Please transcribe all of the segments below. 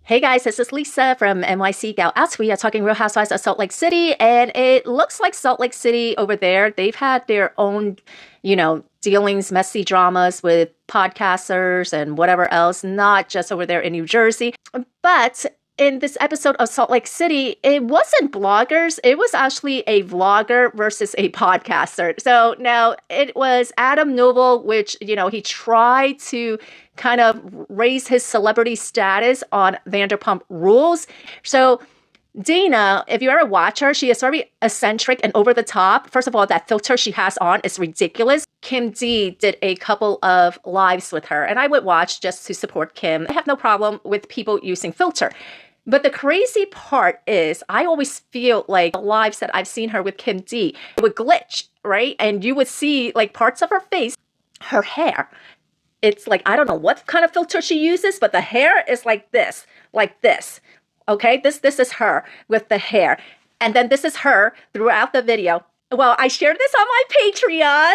Hey guys, this is Lisa from NYC Gal Out. We are talking Real Housewives of Salt Lake City, and it looks like Salt Lake City over there, they've had their own, dealings, messy dramas with podcasters and whatever else, not just over there in New Jersey. But in this episode of Salt Lake City, it wasn't bloggers. It was actually a vlogger versus a podcaster. So now it was Adam Noble, which, he tried to kind of raise his celebrity status on Vanderpump Rules. So Dana, if you ever watch her, she is very eccentric and over the top. First of all, that filter she has on is ridiculous. Kim D did a couple of lives with her, and I would watch just to support Kim. I have no problem with people using filter. But the crazy part is I always feel like the lives that I've seen her with Kim D would glitch, right? And you would see like parts of her face, her hair. It's like, I don't know what kind of filter she uses, but the hair is like this. Okay, this is her with the hair. And then this is her throughout the video. Well, I shared this on my Patreon.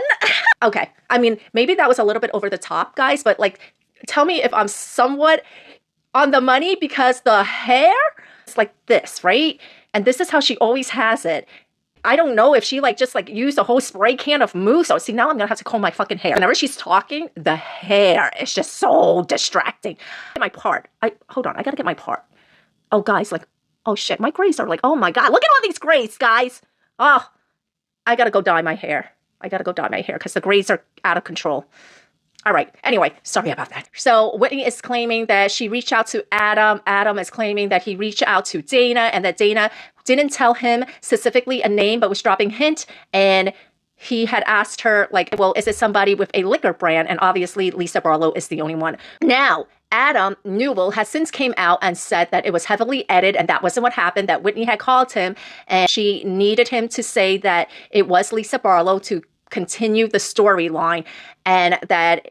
Okay, I mean, maybe that was a little bit over the top, guys, but like, tell me if I'm somewhat on the money because the hair is like this, right? And this is how she always has it. I don't know if she just used a whole spray can of mousse. Oh, see, now I'm gonna have to comb my fucking hair. Whenever she's talking, the hair is just so distracting. My part. Hold on, I gotta get my part. Oh, guys, oh shit, my grays are oh my God, look at all these grays, guys. Oh, I gotta go dye my hair. Because the grays are out of control. All right. Anyway, sorry about that. So Whitney is claiming that she reached out to Adam. Adam is claiming that he reached out to Dana and that Dana didn't tell him specifically a name, but was dropping hint. And he had asked her well, is it somebody with a liquor brand? And obviously Lisa Barlow is the only one. Now, Adam Newell has since came out and said that it was heavily edited and that wasn't what happened, that Whitney had called him and she needed him to say that it was Lisa Barlow to continue the storyline and that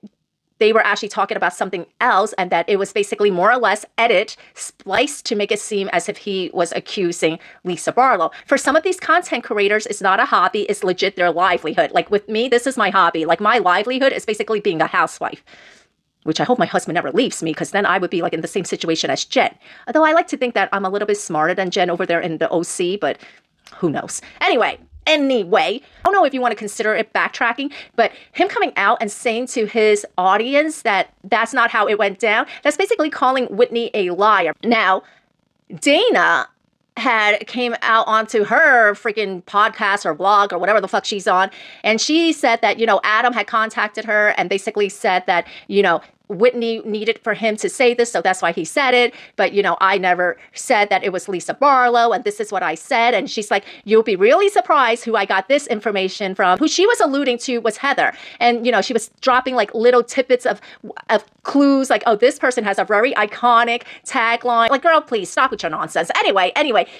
they were actually talking about something else and that it was basically more or less edited, spliced to make it seem as if he was accusing Lisa Barlow. For some of these content creators, it's not a hobby, it's legit their livelihood. Like with me, this is my hobby. Like my livelihood is basically being a housewife, which I hope my husband never leaves me because then I would be in the same situation as Jen. Although I like to think that I'm a little bit smarter than Jen over there in the OC, but who knows? Anyway, I don't know if you want to consider it backtracking, but him coming out and saying to his audience that that's not how it went down, that's basically calling Whitney a liar. Now, Dana had came out onto her freaking podcast or blog or whatever the fuck she's on, and she said that, Adam had contacted her and basically said that, Whitney needed for him to say this, so that's why he said it. But, I never said that it was Lisa Barlow, and this is what I said. And she's like, you'll be really surprised who I got this information from. Who she was alluding to was Heather. And, she was dropping little tidbits of clues, oh, this person has a very iconic tagline. Girl, please stop with your nonsense. Anyway.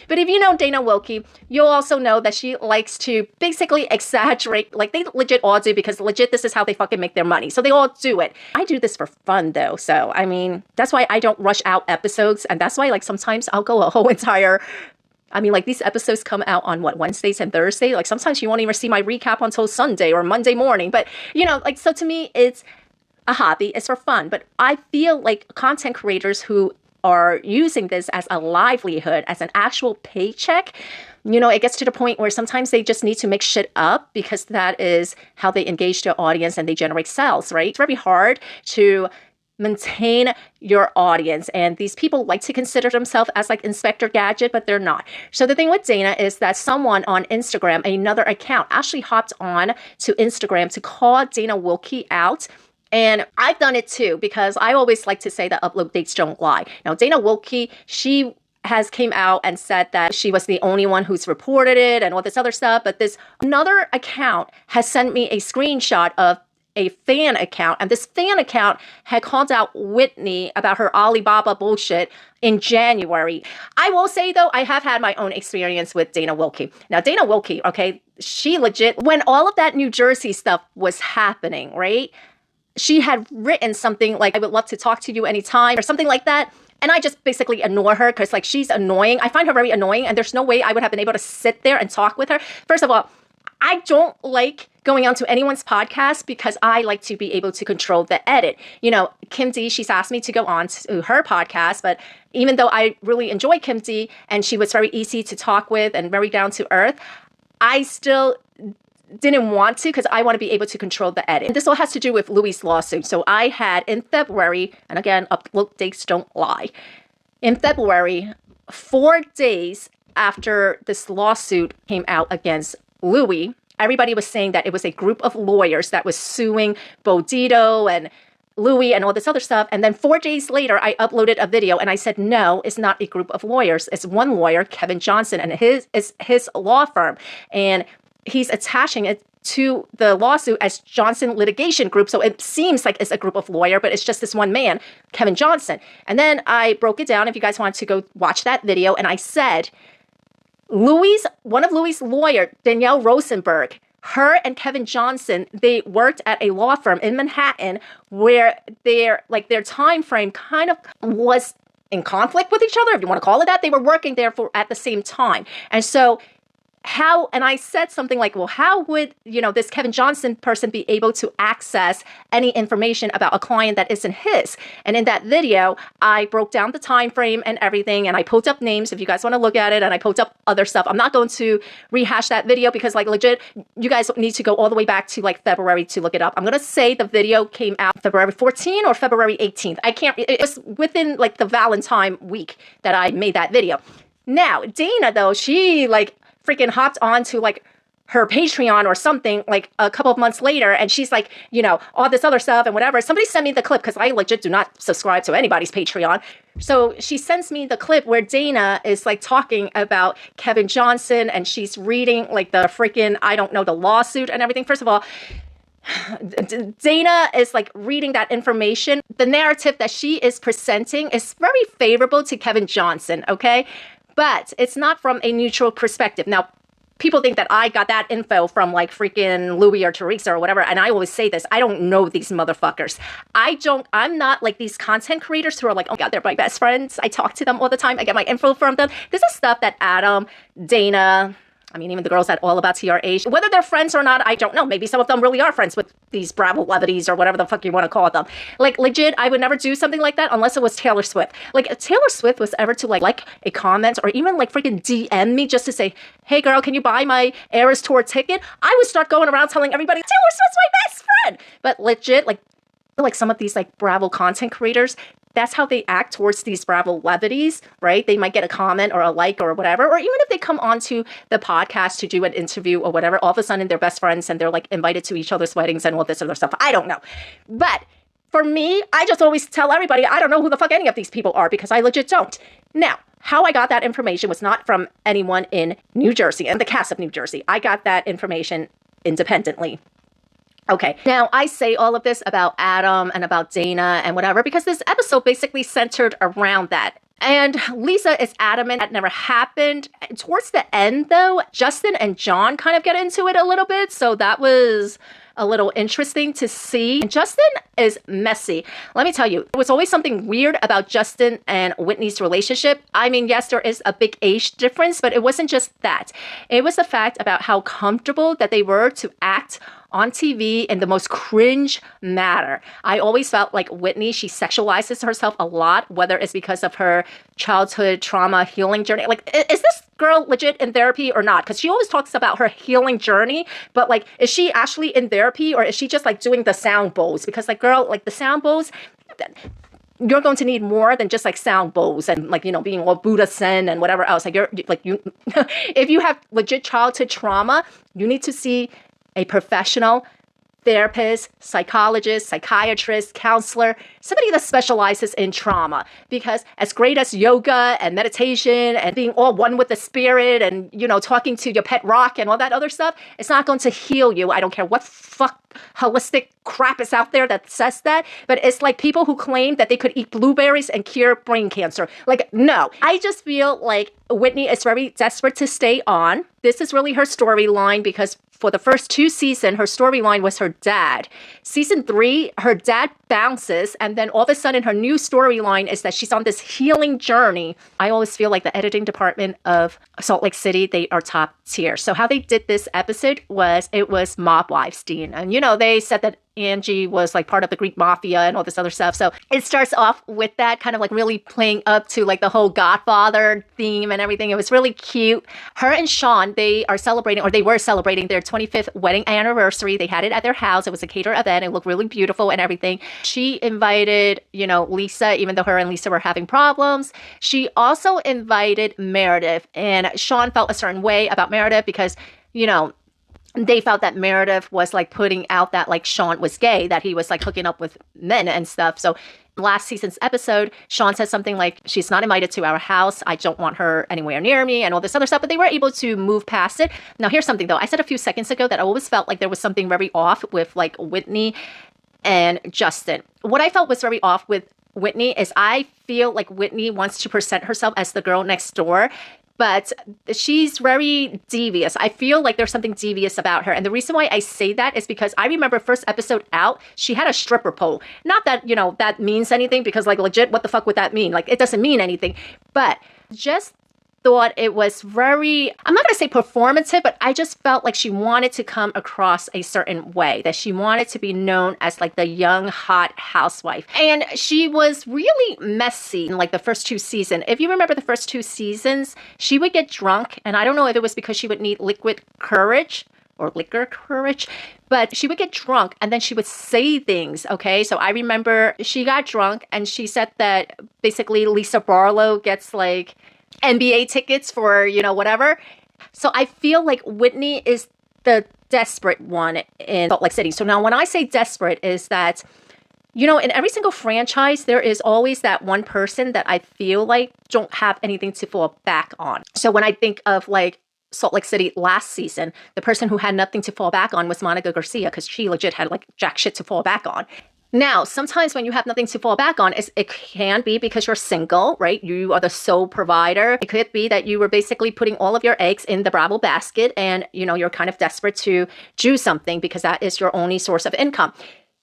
But if you know Dana Wilkie, you'll also know that she likes to basically exaggerate. They legit all do because legit this is how they fucking make their money. So they all do it. I do this for fun though. So, I mean, that's why I don't rush out episodes. And that's why sometimes I'll go a whole entire, these episodes come out on Wednesdays and Thursdays. Sometimes you won't even see my recap until Sunday or Monday morning. But, so to me, it's a hobby. It's for fun. But I feel like content creators who are using this as a livelihood, as an actual paycheck, it gets to the point where sometimes they just need to make shit up because that is how they engage their audience and they generate sales, right? It's very hard to maintain your audience. And these people like to consider themselves as Inspector Gadget, but they're not. So the thing with Dana is that someone on Instagram, another account, actually hopped on to Instagram to call Dana Wilkie out. And I've done it too, because I always like to say that upload dates don't lie. Now, Dana Wilkie, she has came out and said that she was the only one who's reported it and all this other stuff. But this another account has sent me a screenshot of a fan account. And this fan account had called out Whitney about her Alibaba bullshit in January. I will say, though, I have had my own experience with Dana Wilkie. Now, Dana Wilkie, okay, she legit, when all of that New Jersey stuff was happening, right? She had written something I would love to talk to you anytime or something like that. And I just basically ignore her because she's annoying. I find her very annoying and there's no way I would have been able to sit there and talk with her. First of all, I don't like going onto anyone's podcast because I like to be able to control the edit. You know, Kim D, she's asked me to go on to her podcast, but even though I really enjoy Kim D and she was very easy to talk with and very down to earth, I still didn't want to because I want to be able to control the edit. And this all has to do with Louis' lawsuit. So I had in February, and again, upload dates don't lie. In February, 4 days after this lawsuit came out against Louis, everybody was saying that it was a group of lawyers that was suing Bodito and Louis and all this other stuff. And then 4 days later, I uploaded a video and I said, no, it's not a group of lawyers. It's one lawyer, Kevin Johnson, and his law firm. And he's attaching it to the lawsuit as Johnson Litigation Group. So it seems like it's a group of lawyers, but it's just this one man, Kevin Johnson. And then I broke it down if you guys want to go watch that video. And I said, one of Louis' lawyer, Danielle Rosenberg, her and Kevin Johnson, they worked at a law firm in Manhattan where their time frame kind of was in conflict with each other, if you want to call it that. They were working there at the same time. And so and I said something like, well, how would, this Kevin Johnson person be able to access any information about a client that isn't his? And in that video, I broke down the time frame and everything, and I pulled up names if you guys want to look at it, and I pulled up other stuff. I'm not going to rehash that video because legit, you guys need to go all the way back to February to look it up. I'm going to say the video came out February 14th or February 18th. It was within the Valentine week that I made that video. Now, Dana, though, she freaking hopped on to her Patreon or something a couple of months later, and she's all this other stuff and whatever. Somebody sent me the clip because I legit do not subscribe to anybody's Patreon. So she sends me the clip where Dana is talking about Kevin Johnson, and she's reading the freaking, I don't know, the lawsuit and everything. First of all, Dana is reading that information. The narrative that she is presenting is very favorable to Kevin Johnson, okay? But it's not from a neutral perspective. Now, people think that I got that info from freaking Louis or Teresa or whatever. And I always say this, I don't know these motherfuckers. I'm not these content creators who are oh God, they're my best friends. I talk to them all the time. I get my info from them. This is stuff that Adam, Dana, even the girls at All About TRH, whether they're friends or not, I don't know. Maybe some of them really are friends with these Bravo levities or whatever the fuck you want to call them. Legit, I would never do something like that unless it was Taylor Swift. If Taylor Swift was ever to like a comment or even freaking DM me just to say, hey girl, can you buy my Eras Tour ticket? I would start going around telling everybody, Taylor Swift's my best friend. But legit, some of these Bravo content creators, that's how they act towards these Bravo levities, right? They might get a comment or a like or whatever, or even if they come onto the podcast to do an interview or whatever, all of a sudden they're best friends and they're invited to each other's weddings and all this other stuff. I don't know. But for me, I just always tell everybody, I don't know who the fuck any of these people are because I legit don't. Now, how I got that information was not from anyone in New Jersey and the cast of New Jersey. I got that information independently. Okay, now I say all of this about Adam and about Dana and whatever because this episode basically centered around that. And Lisa is adamant that never happened. Towards the end, though, Justin and John kind of get into it a little bit. So that was a little interesting to see. And Justin is messy. Let me tell you, there was always something weird about Justin and Whitney's relationship. Yes, there is a big age difference, but it wasn't just that. It was the fact about how comfortable that they were to act on TV in the most cringe manner. I always felt like Whitney, she sexualizes herself a lot, whether it's because of her childhood trauma healing journey. Is this girl legit in therapy or not? Because she always talks about her healing journey, but is she actually in therapy or is she just doing the sound bowls? Because girl, the sound bowls, you're going to need more than just sound bowls and being all Buddha Zen and whatever else. If you have legit childhood trauma, you need to see a professional therapist, psychologist, psychiatrist, counselor, somebody that specializes in trauma. Because as great as yoga and meditation and being all one with the spirit and, talking to your pet rock and all that other stuff, it's not going to heal you. I don't care what holistic crap is out there that says that, but it's people who claim that they could eat blueberries and cure brain cancer. No. I just feel like Whitney is very desperate to stay on. This is really her storyline because for the first 2 seasons, her storyline was her dad. Season 3, her dad bounces, and then all of a sudden her new storyline is that she's on this healing journey. I always feel like the editing department of Salt Lake City, they are top tier. So how they did this episode was, it was mob wives, Dean. And you know, they said that Angie was like part of the Greek mafia and all this other stuff. So it starts off with that kind of like really playing up to like the whole Godfather theme and everything. It was really cute. Her and Shawn, they are celebrating, or they were celebrating their 25th wedding anniversary. They had it at their house. It was a catered event. It looked really beautiful and everything. She invited, you know, Lisa, even though her and Lisa were having problems. She also invited Meredith, and Shawn felt a certain way about Meredith because, you know, they felt that Meredith was like putting out that like Shawn was gay, that he was like hooking up with men and stuff. So last season's episode, Shawn said something like, she's not invited to our house. I don't want her anywhere near me and all this other stuff. But they were able to move past it. Now, here's something though. I said a few seconds ago that I always felt like there was something very off with like Whitney and Justin. What I felt was very off with Whitney is I feel like Whitney wants to present herself as the girl next door, but she's very devious. I feel like there's something devious about her. And the reason why I say that is because I remember first episode out, she had a stripper pole. Not that, you know, that means anything, because like legit, what the fuck would that mean? Like, it doesn't mean anything. But just thought it was very, I'm not going to say performative, but I just felt like she wanted to come across a certain way, that she wanted to be known as like the young, hot housewife. And she was really messy in like the first two seasons. If you remember the first two seasons, she would get drunk, and I don't know if it was because she would need liquid courage or liquor courage, but she would get drunk and then she would say things, okay? So I remember she got drunk and she said that basically Lisa Barlow gets like NBA tickets for, you know, whatever. So I feel like Whitney is the desperate one in Salt Lake City. So now when I say desperate is that, you know, in every single franchise, there is always that one person that I feel like don't have anything to fall back on. So when I think of like Salt Lake City last season, the person who had nothing to fall back on was Monica Garcia, because she legit had like jack shit to fall back on. Now, sometimes when you have nothing to fall back on, it can be because you're single, right? You are the sole provider. It could be that you were basically putting all of your eggs in the Bravo basket and, you know, you're kind of desperate to do something because that is your only source of income.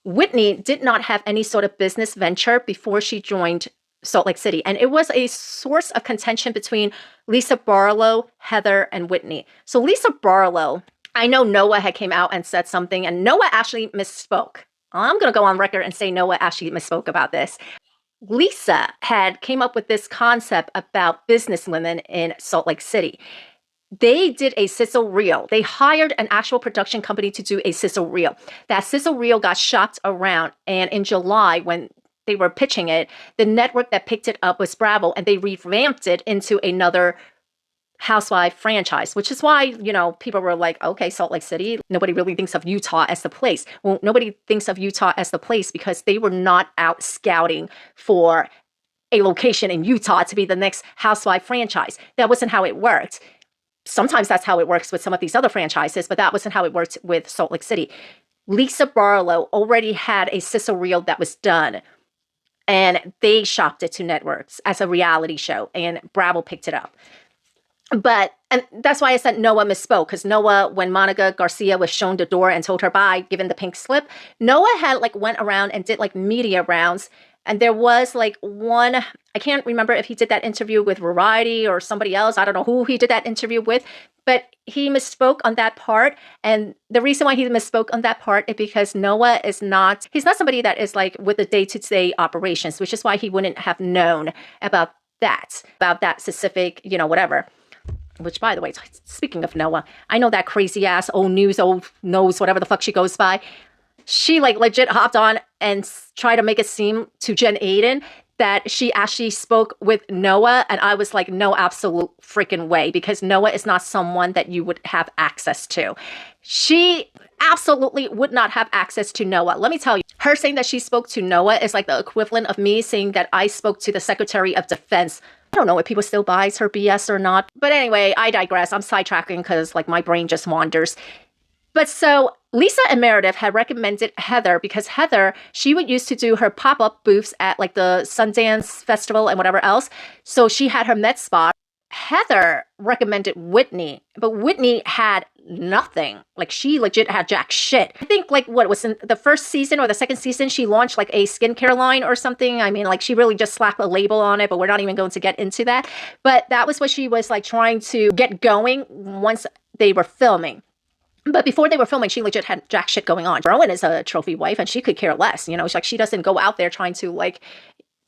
Whitney did not have any sort of business venture before she joined Salt Lake City. And it was a source of contention between Lisa Barlow, Heather, and Whitney. So Lisa Barlow, I know Noah had came out and said something, and Noah actually misspoke. I'm going to go on record and say Noah actually misspoke about this. Lisa had came up with this concept about business women in Salt Lake City. They did a sizzle reel. They hired an actual production company to do a sizzle reel. That sizzle reel got shopped around, and in July, when they were pitching it, the network that picked it up was Bravo, and they revamped it into another housewife franchise, which is why, you know, people were like, okay, Salt Lake City, nobody really thinks of Utah as the place. Well, nobody thinks of Utah as the place because they were not out scouting for a location in Utah to be the next housewife franchise. That wasn't how it worked. Sometimes that's how it works with some of these other franchises, but that wasn't how it worked with Salt Lake City. Lisa Barlow already had a sizzle reel that was done, and they shopped it to networks as a reality show, and Bravo picked it up. But, and that's why I said Noah misspoke, because Noah, when Monica Garcia was shown the door and told her bye, given the pink slip, Noah had like went around and did like media rounds. And there was like one, I can't remember if he did that interview with Variety or somebody else. I don't know who he did that interview with, but he misspoke on that part. And the reason why he misspoke on that part is because Noah is not, he's not somebody that is like with the day-to-day operations, which is why he wouldn't have known about that specific, you know, whatever. Which, by the way, speaking of Noah, I know that crazy ass old news, old nose, whatever the fuck she goes by. She like legit hopped on and tried to make it seem to Jen Aiden that she actually spoke with Noah. And I was like, no, absolute freaking way, because Noah is not someone that you would have access to. She absolutely would not have access to Noah. Let me tell you, her saying that she spoke to Noah is like the equivalent of me saying that I spoke to the Secretary of Defense. I don't know if people still buys her BS or not. But anyway, I digress. I'm sidetracking because like my brain just wanders. But so Lisa and Meredith had recommended Heather because Heather, she would used to do her pop-up booths at like the Sundance Festival and whatever else. So she had her Met spot. Heather recommended Whitney, but Whitney had nothing. Like, she legit had jack shit. I think, like, what was in the first season or the second season, she launched like a skincare line or something. I mean, like, she really just slapped a label on it, but we're not even going to get into that. But that was what she was like trying to get going once they were filming. But before they were filming, she legit had jack shit going on. Rowan is a trophy wife and she could care less. You know, like, she doesn't go out there trying to like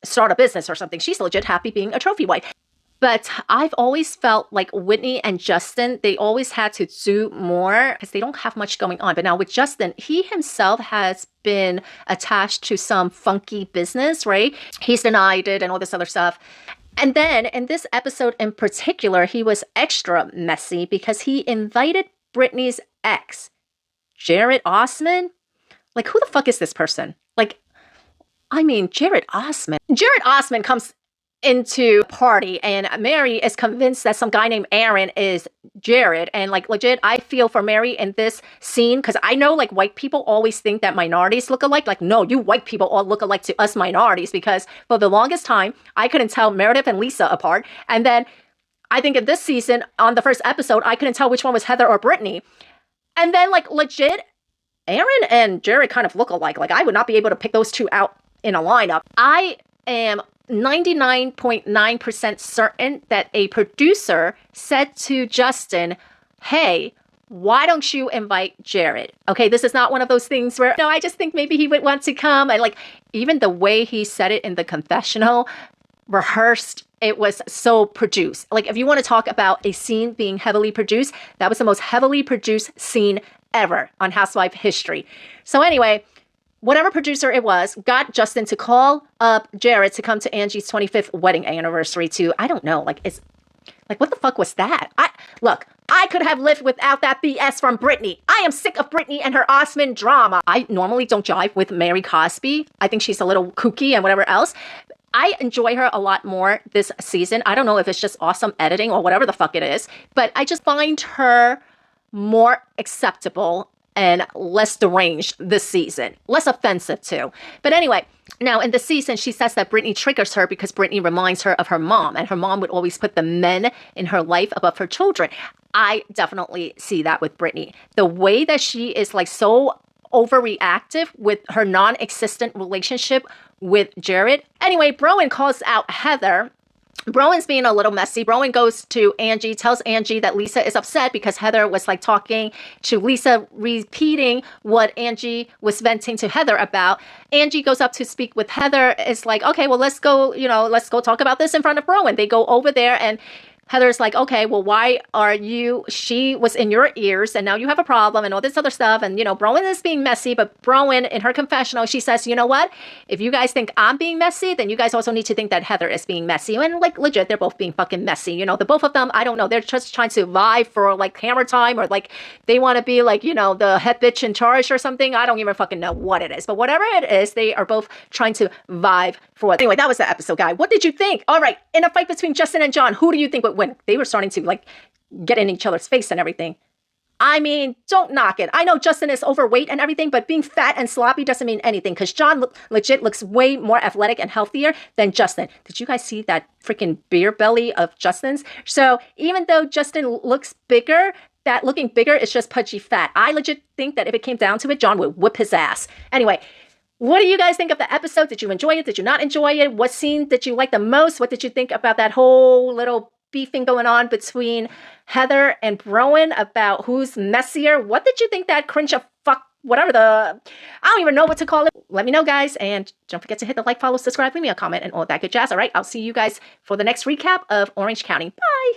start a business or something. She's legit happy being a trophy wife. But I've always felt like Whitney and Justin, they always had to do more because they don't have much going on. But now with Justin, he himself has been attached to some funky business, right? He's denied it and all this other stuff. And then in this episode in particular, he was extra messy because he invited Britney's ex, Jared Osman. Like, who the fuck is this person? Like, I mean, Jared Osman. Jared Osman comes into party and Mary is convinced that some guy named Aaron is Jared, and like, legit, I feel for Mary in this scene because I know like white people always think that minorities look alike. Like, no, you white people all look alike to us minorities, because for the longest time I couldn't tell Meredith and Lisa apart, and then I think in this season on the first episode I couldn't tell which one was Heather or Britney, and then like, legit, Aaron and Jared kind of look alike. Like, I would not be able to pick those two out in a lineup. I am 99.9% certain that a producer said to Justin, hey, why don't you invite Jared? Okay, this is not one of those things where, no, I just think maybe he would want to come. And like, even the way he said it in the confessional, rehearsed, it was so produced. Like, if you want to talk about a scene being heavily produced, that was the most heavily produced scene ever on Housewife history. So anyway, whatever producer it was got Justin to call up Jared to come to Angie's 25th wedding anniversary to, I don't know, like, it's like, what the fuck was that? Look, I could have lived without that BS from Britney. I am sick of Britney and her Osmond drama. I normally don't jive with Mary Cosby. I think she's a little kooky and whatever else. I enjoy her a lot more this season. I don't know if it's just awesome editing or whatever the fuck it is, but I just find her more acceptable and less deranged this season. Less offensive too. But anyway, now in the season, she says that Britney triggers her because Britney reminds her of her mom, and her mom would always put the men in her life above her children. I definitely see that with Britney. The way that she is like so overreactive with her non-existent relationship with Jared. Anyway, Broen calls out Heather. Broen's being a little messy. Broen goes to Angie, tells Angie that Lisa is upset because Heather was like talking to Lisa, repeating what Angie was venting to Heather about. Angie goes up to speak with Heather. It's like, okay, well, let's go talk about this in front of Broen. They go over there and Heather's like, okay, well, why are you, she was in your ears and now you have a problem and all this other stuff. And, Broen is being messy, but Broen in her confessional, she says, you know what? If you guys think I'm being messy, then you guys also need to think that Heather is being messy. And like, legit, they're both being fucking messy. The both of them, I don't know, they're just trying to vie for like camera time, or like they want to be like, the head bitch in charge or something. I don't even fucking know what it is, but whatever it is, they are both trying to vie for it. Anyway, that was the episode, guy. What did you think? All right. In a fight between Justin and John, who do you think would win? They were starting to like get in each other's face and everything. I mean, don't knock it. I know Justin is overweight and everything, but being fat and sloppy doesn't mean anything, because John legit looks way more athletic and healthier than Justin. Did you guys see that freaking beer belly of Justin's? So even though Justin looks bigger, that looking bigger is just pudgy fat. I legit think that if it came down to it, John would whip his ass. Anyway, what do you guys think of the episode? Did you enjoy it? Did you not enjoy it? What scene did you like the most? What did you think about that whole little beefing going on between Heather and Broen about who's messier? What did you think that cringe of fuck, whatever I don't even know what to call it. Let me know, guys. And don't forget to hit the like, follow, subscribe, leave me a comment and all that good jazz. All right, I'll see you guys for the next recap of Orange County. Bye.